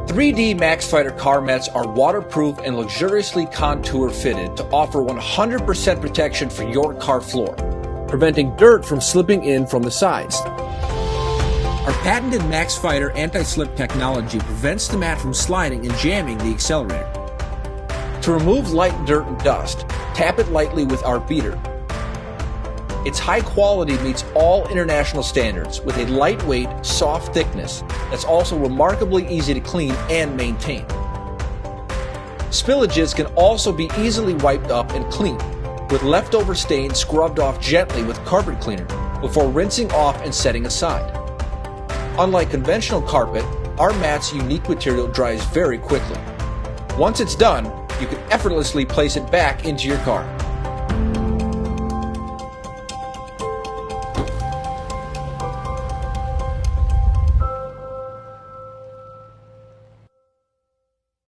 3D MAXpider car mats are waterproof and luxuriously contour fitted to offer 100% protection for your car floor, preventing dirt from slipping in from the sides. Our patented MAXpider anti-slip technology prevents the mat from sliding and jamming the accelerator. To remove light dirt and dust, tap it lightly with our beater. Its high quality meets all international standards with a lightweight, soft thickness that's also remarkably easy to clean and maintain. Spillages can also be easily wiped up and cleaned, with leftover stains scrubbed off gently with carpet cleaner before rinsing off and setting aside. Unlike conventional carpet, our mat's unique material dries very quickly. Once it's done, you can effortlessly place it back into your car.